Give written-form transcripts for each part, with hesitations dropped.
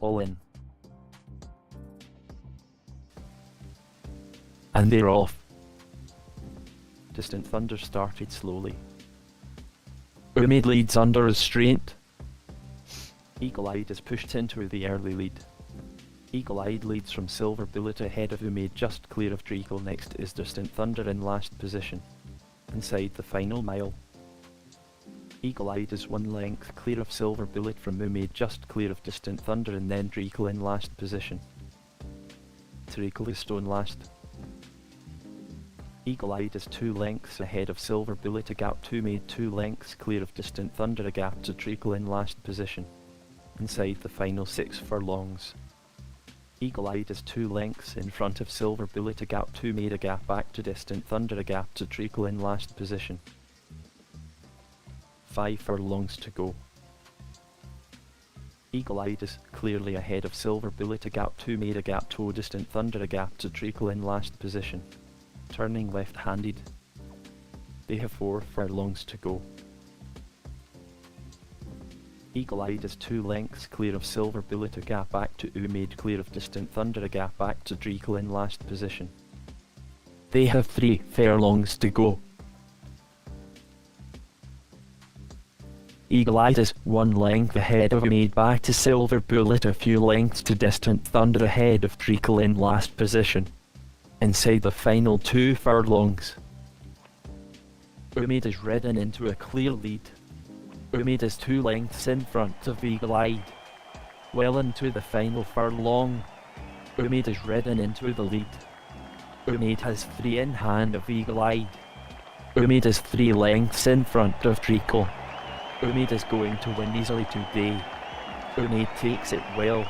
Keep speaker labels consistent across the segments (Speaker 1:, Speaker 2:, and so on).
Speaker 1: all in. And they're off. Distant Thunder started slowly. Umaid leads under restraint. Eagle-Eyed is pushed into the early lead. Eagle-Eyed leads from Silver Bullet ahead of Umaid, just clear of Treacle. Next is Distant Thunder in last position, inside the final mile. Eagle-Eyed is 1 length clear of Silver Bullet from Umaid, just clear of Distant Thunder, and then Treacle in last position. Treacle is stone last. Eagle-Eyed is 2 lengths ahead of Silver Bullet, a gap to Umaid, 2 lengths clear of Distant Thunder, a gap to Treacle in last position, inside the final 6 furlongs. Eagle-Eyed is 2 lengths in front of Silver Bullet, a gap to Umaid, a gap back to Distant Thunder, a gap to Treacle in last position. 5 furlongs to go. Eagle-Eyed is clearly ahead of Silver Bullet, a gap to Umaid, a gap to Distant Thunder, a gap to Treacle in last position. Turning left-handed. They have 4 furlongs to go. Eagle-Eyed is 2 lengths clear of Silver Bullet, a gap back to Umaid, clear of Distant Thunder, a gap back to Treacle in last position. They have 3 furlongs to go. Eagle-Eyed is 1 length ahead of Umaid, back to Silver Bullet, a few lengths to Distant Thunder, ahead of Treacle in last position, inside the final 2 furlongs. Umaid is ridden into a clear lead. Umaid is 2 lengths in front of Eagle-Eyed. Well into the final furlong, Umaid is ridden into the lead. Umaid has 3 in hand of Eagle-Eyed. Umaid is 3 lengths in front of Treacle. Umaid is going to win easily today. Umaid takes it well.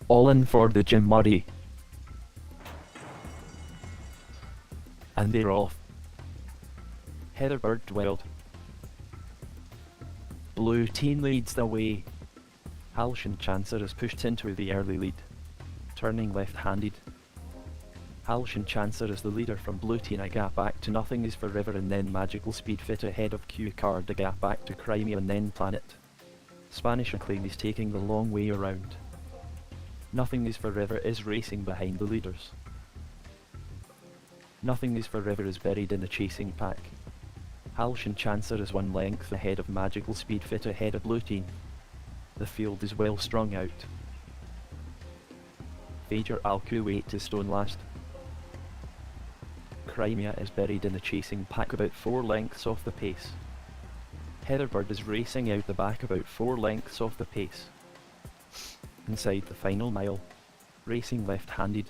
Speaker 1: All in for the Jim Murray. And they're off. Heatherbird dwelled. Blue Team leads the way. Halcyon Chancer is pushed into the early lead, turning left-handed. Halcyon Chancer is the leader from Blue Team, a gap back to Nothing Is Forever, and then Magical Speed Fit ahead of Q Card, a gap back to Crimea, and then Planet. Spanish Acclaim is taking the long way around. Nothing Is Forever is racing behind the leaders. Nothing Is Forever is buried in the chasing pack. Halcyon Chancer is 1 length ahead of Magical Speed Fit ahead of Blue Team. The field is well strung out. Fager Alcu 8 is stone last. Crimea is buried in the chasing pack, about 4 lengths off the pace. Heatherbird is racing out the back, about 4 lengths off the pace. Inside the final mile, racing left-handed.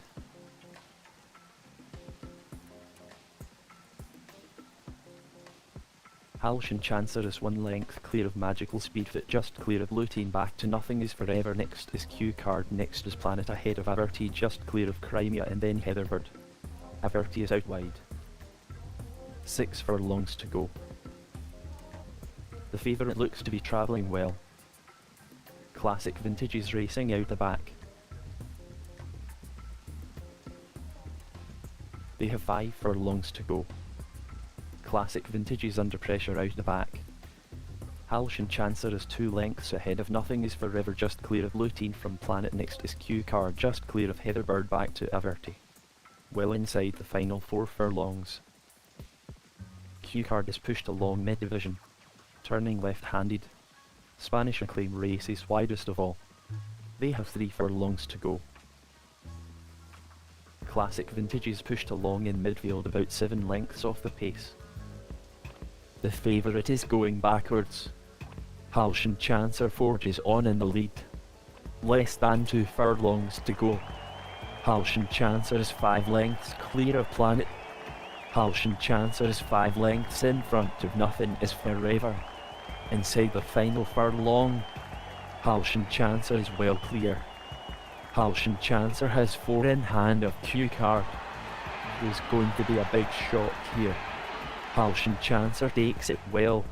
Speaker 1: Halcyon Chancer is 1 length clear of Magical Speedfoot, just clear of Lutein. Back to Nothing is Forever. Next is Q Card. Next is Planet ahead of Averti, just clear of Crimea, and then Heatherbird. Averti is out wide. 6 furlongs to go. The favourite looks to be travelling well. Classic Vintage is racing out the back. They have 5 furlongs to go. Classic Vintage is under pressure out the back. Halcyon Chancer is 2 lengths ahead of Nothing is Forever, just clear of Lutein from Planet. Next is Q Card, just clear of Heatherbird. Back to Averti. Well inside the final 4 furlongs. Q Card is pushed along mid-division, turning left-handed. Spanish Acclaim races widest of all. They have 3 furlongs to go. Classic Vintage is pushed along in midfield, about 7 lengths off the pace. The favourite is going backwards. Halcyon Chancer forges on in the lead. Less than 2 furlongs to go. Halcyon Chancer is 5 lengths clear of Planet. Halcyon Chancer is 5 lengths in front of Nothing is Forever. Inside the final furlong, Halcyon Chancer is well clear. Halcyon Chancer has 4 in hand of Q Card. There's going to be a big shot here. Halcyon Chancer takes it well.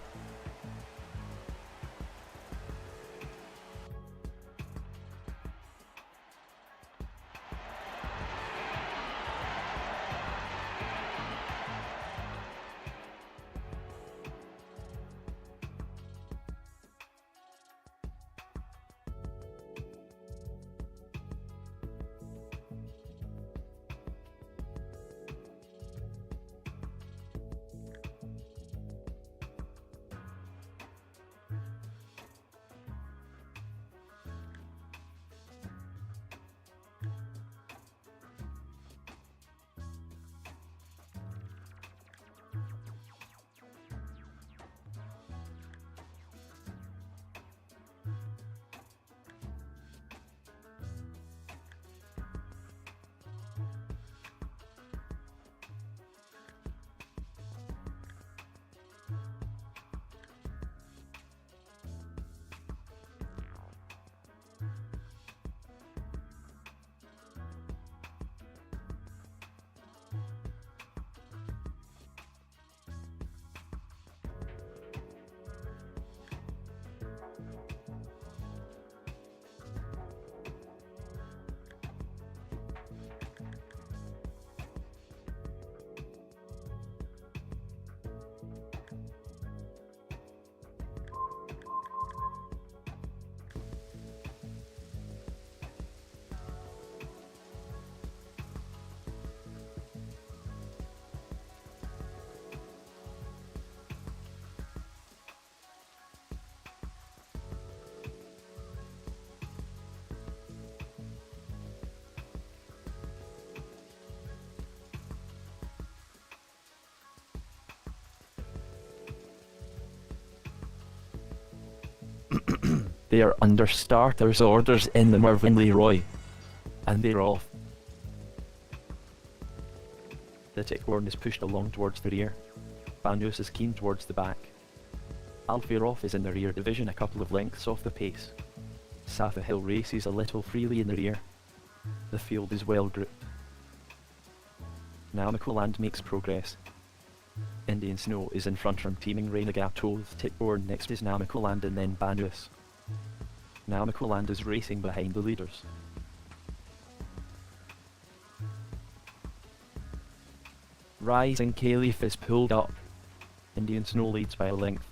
Speaker 1: They are under starters orders in the Mervyn Leroy, and they're off. The Tichborne is pushed along towards the rear. Banos is keen towards the back. Alfirov is in the rear division, a couple of lengths off the pace. Safa Hill races a little freely in the rear. The field is well grouped. Now Namikoland makes progress. Indian Snow is in front from Teeming Rain. A gap with Tichborne. Next is Namikoland and then Banos. Namikoland is racing behind the leaders. Rising Caliph is pulled up. Indian Snow leads by a length,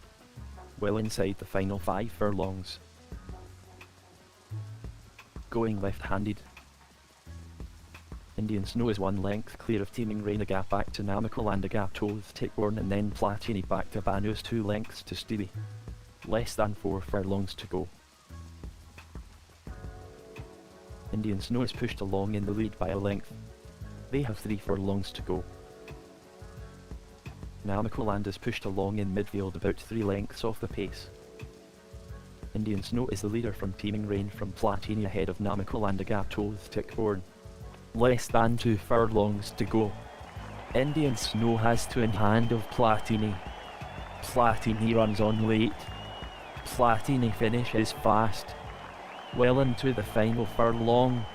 Speaker 1: well inside the final 5 furlongs. Going left-handed. Indian Snow is 1 length clear of Teeming Rain. A gap back to Namikoland, a gap with Tichborne and then Platini. Back to Banos, 2 lengths to Steely. Less than 4 furlongs to go. Indian Snow is pushed along in the lead by a length. They have 3 furlongs to go. Namikoland is pushed along in midfield, about 3 lengths off the pace. Indian Snow is the leader from Teeming Rain from Platini, ahead of Namikoland, a gap with Tichborne. Less than 2 furlongs to go. Indian Snow has 2 in hand of Platini. Platini runs on late. Platini finishes fast. Well into the final furlong.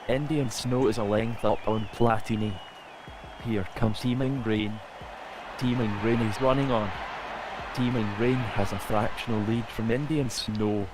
Speaker 1: Indian Snow is a length up on Platini. Here comes Teeming Rain. Teeming Rain is running on. Teeming Rain has a fractional lead from Indian Snow.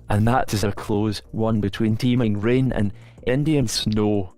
Speaker 1: And that is a close one between Teeming Rain and Indian Snow.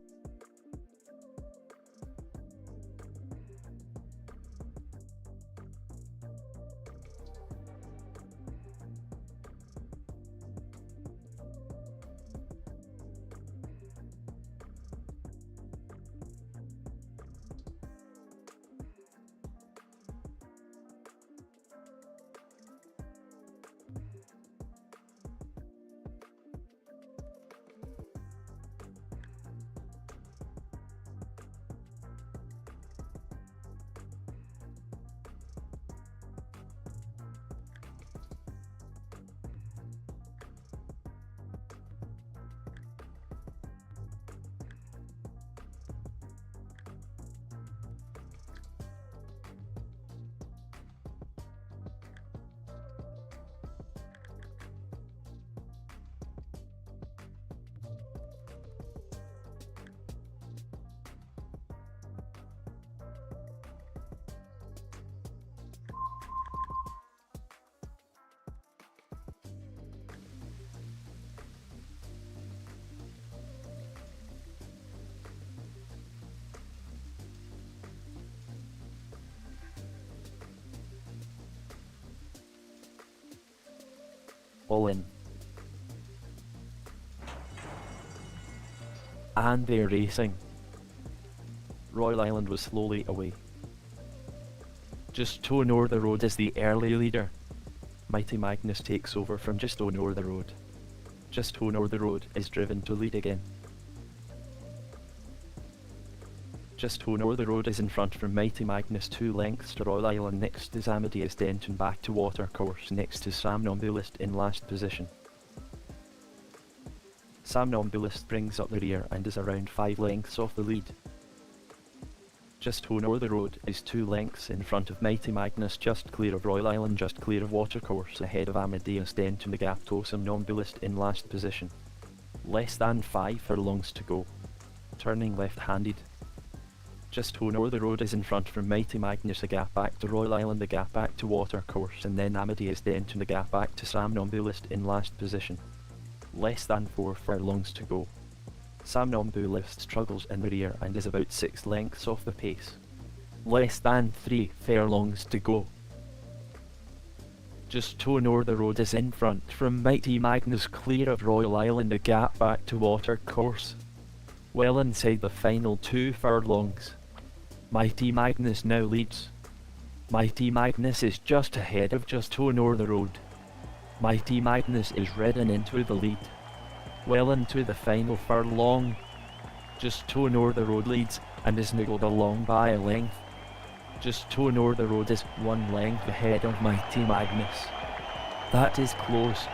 Speaker 1: All in. And they're racing. Royal Island was slowly away. Just to O'er the Road is the early leader. Mighty Magnus takes over from Just O'er the Road. Just O'er the Road is driven to lead again. Just O'er the Road is in front from Mighty Magnus 2 lengths to Royal Island. Next is Amadeus Denton, back to Watercourse. Next is Somnambulist in last position. Somnambulist brings up the rear and is around 5 lengths off the lead. Just O'er the Road is 2 lengths in front of Mighty Magnus, just clear of Royal Island, just clear of Watercourse, ahead of Amadeus Denton. The gap to Somnambulist in last position. Less than 5 furlongs to go. Turning left-handed. Just O'er the Road is in front from Mighty Magnus, a gap back to Royal Island, a gap back to Watercourse, and then Amadeus Denton, a gap back to Somnambulist in last position. Less than 4 furlongs to go. Somnambulist struggles in the rear and is about 6 lengths off the pace. Less than 3 furlongs to go. Just O'er the Road is in front from Mighty Magnus, clear of Royal Island, a gap back to Watercourse. Well inside the final 2 furlongs. Mighty Magnus now leads. Mighty Magnus is just ahead of Just O'er the Road. Mighty Magnus is ridden into the lead. Well into the final furlong. Just O'er the Road leads and is niggled along by a length. Just O'er the Road is 1 length ahead of Mighty Magnus. That is close.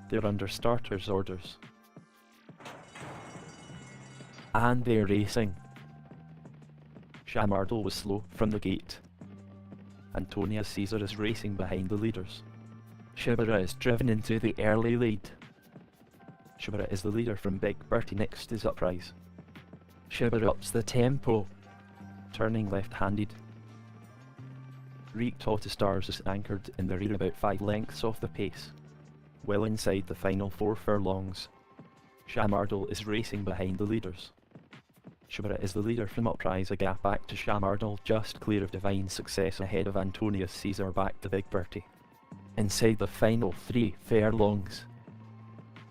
Speaker 1: They're under starter's orders. And they're racing. Shamardle was slow from the gate. Antonia Caesar is racing behind the leaders. Shibara is driven into the early lead. Shibara is the leader from Big Bertie. Next is Uprise. Shibara ups the tempo, turning left-handed. Reek Totastars is anchored in the rear about 5 lengths off the pace, well inside the final 4 furlongs. Shamardle is racing behind the leaders. Shibara is the leader from Uprise, a gap back to Shamardle, just clear of Divine Success ahead of Antonia Caesar back to Big Bertie. Inside the final 3 furlongs,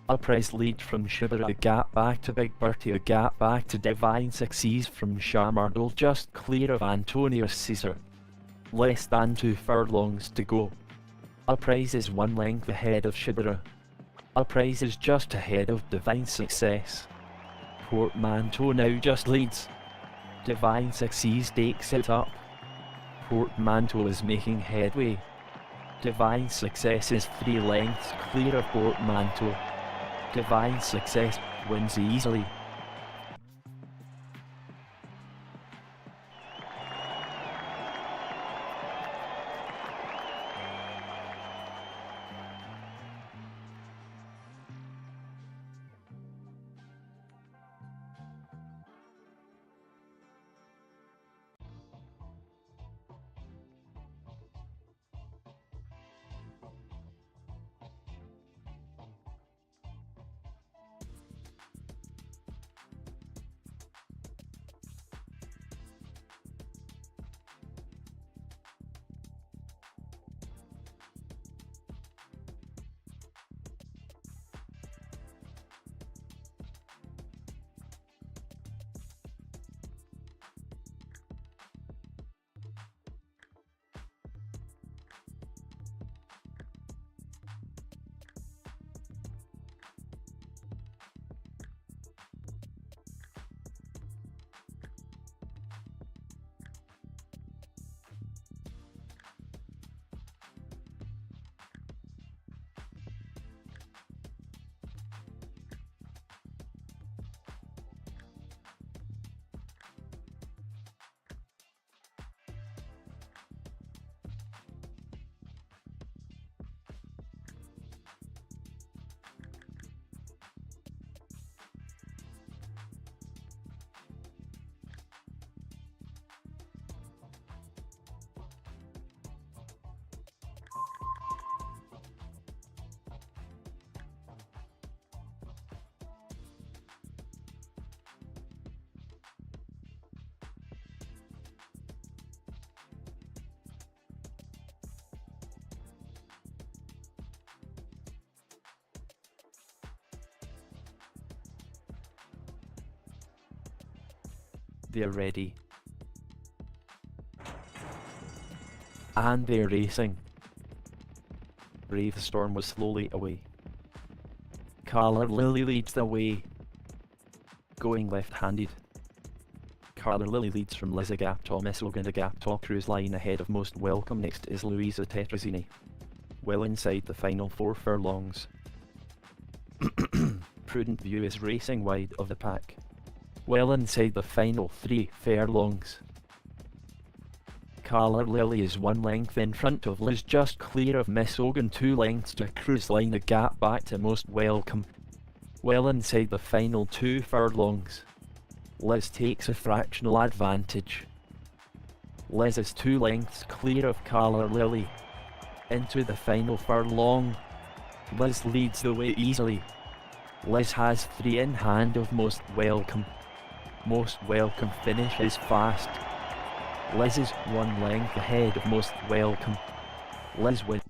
Speaker 1: Uprise lead from Shibara, a gap back to Big Bertie, a gap back to Divine Success from Shamardle, just clear of Antonia Caesar. Less than 2 furlongs to go. Uprise is 1 length ahead of Shibara. Uprise is just ahead of Divine Success. Portmanteau now just leads. Divine Success takes it up. Portmanteau is making headway. Divine Success is 3 lengths clear of Portmanteau. Divine Success wins easily. They're ready. And they're racing. Brave Storm was slowly away. Carla Lily leads the way, going left-handed. Carla Lily leads from Liz Agapto, Miss Logan Agapto cruise line ahead of Most Welcome. Next is Louisa Tetrazzini, well inside the final 4 furlongs. Prudent View is racing wide of the pack, well inside the final 3 furlongs. Carla Lily is 1 length in front of Liz, just clear of Miss Hogan, 2 lengths to cruise line, a gap back to Most Welcome. Well inside the final 2 furlongs, Liz takes a fractional advantage. Liz is 2 lengths clear of Carla Lily. Into the final furlong, Liz leads the way easily. Liz has 3 in hand of Most Welcome. Most Welcome finishes fast. Liz is 1 length ahead of Most Welcome. Liz wins.